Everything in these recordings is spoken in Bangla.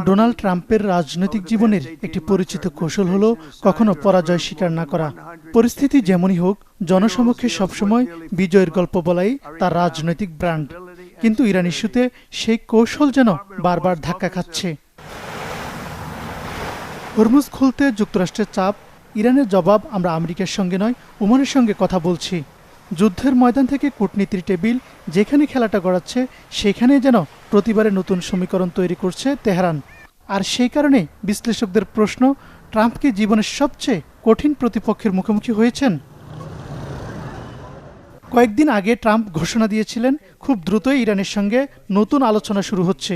ডোনাল্ড ট্রাম্পের রাজনৈতিক জীবনের একটি পরিচিত কৌশল হলো কখনো পরাজয় স্বীকার না করা। পরিস্থিতি যেমনই হোক, জনসমক্ষে সবসময় বিজয়ের গল্প বলাই তার রাজনৈতিক ব্র্যান্ড। কিন্তু ইরান ইস্যুতে সেই কৌশল যেন বারবার ধাক্কা খাচ্ছে। হরমুজ খুলতে যুক্তরাষ্ট্রের চাপ, ইরানের জবাব, আমরা আমেরিকার সঙ্গে নয় ওমানের সঙ্গে কথা বলছি। যুদ্ধের ময়দান থেকে কূটনীতির টেবিল যেখানে খেলাটা গড়াচ্ছে, সেখানে যেন প্রতিবারে নতুন সমীকরণ তৈরি করছে তেহরান। আর সেই কারণে বিশ্লেষকদের প্রশ্ন, ট্রাম্প কি জীবনের সবচেয়ে কঠিন প্রতিপক্ষের মুখোমুখি হয়েছেন? কয়েকদিন আগে ট্রাম্প ঘোষণা দিয়েছিলেন খুব দ্রুতই ইরানের সঙ্গে নতুন আলোচনা শুরু হচ্ছে।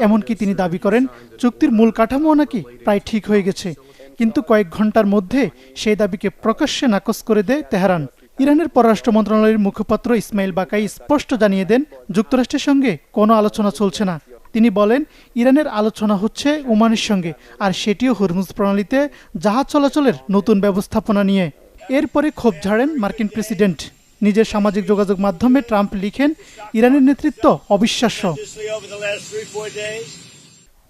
এমনকি তিনি দাবি করেন চুক্তির মূল কাঠামো নাকি প্রায় ঠিক হয়ে গেছে। কিন্তু কয়েক ঘন্টার মধ্যে সেই দাবিকে প্রকাশ্যে নাকচ করে দেয় তেহরান। ইরানের পররাষ্ট্র মন্ত্রণালয়ের মুখপাত্র ইসমাইল বাকাই স্পষ্ট জানিয়ে দেন, যুক্তরাষ্ট্রের সঙ্গে কোনো আলোচনা চলছে না। তিনি বলেন, ইরানের আলোচনা হচ্ছে ওমানের সঙ্গে, আর সেটিও হরমুজ প্রণালীতে জাহাজ চলাচলের নতুন ব্যবস্থাপনা নিয়ে। এরপরে ক্ষোভ ঝাড়েন মার্কিন প্রেসিডেন্ট। নিজের সামাজিক যোগাযোগ মাধ্যমে ট্রাম্প লিখেন, ইরানের নেতৃত্ব অবিশ্বাস্য।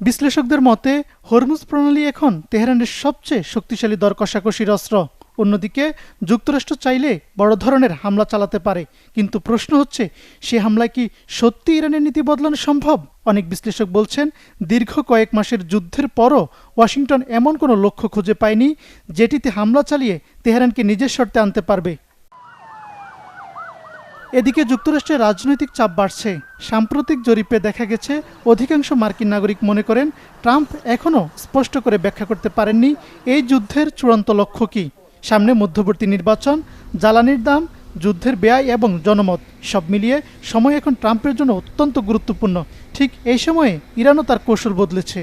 বিশ্লেষকদের মতে হরমুজ প্রণালী এখন তেহরানের সবচেয়ে শক্তিশালী দর কষাকষির অস্ত্র। অন্যদিকে যুক্তরাষ্ট্র চাইলে বড় ধরনের হামলা চালাতে পারে, কিন্তু প্রশ্ন হচ্ছে সে হামলায় কি সত্যি ইরানের নীতি বদলানো সম্ভব? অনেক বিশ্লেষক বলছেন, দীর্ঘ কয়েক মাসের যুদ্ধের পরও ওয়াশিংটন এমন কোনো লক্ষ্য খুঁজে পায়নি যেটিতে হামলা চালিয়ে তেহরানকে নিজের শর্তে আনতে পারবে। এদিকে যুক্তরাষ্ট্রের রাজনৈতিক চাপ বাড়ছে। সাম্প্রতিক জরিপে দেখা গেছে অধিকাংশ মার্কিন নাগরিক মনে করেন ট্রাম্প এখনও স্পষ্ট করে ব্যাখ্যা করতে পারেননি এই যুদ্ধের চূড়ান্ত লক্ষ্য কী। সামনে মধ্যবর্তী নির্বাচন, জ্বালানির দাম, যুদ্ধের ব্যয় এবং জনমত, সব মিলিয়ে সময় এখন ট্রাম্পের জন্য অত্যন্ত গুরুত্বপূর্ণ। ঠিক এই সময়ে ইরানও তার কৌশল বদলেছে।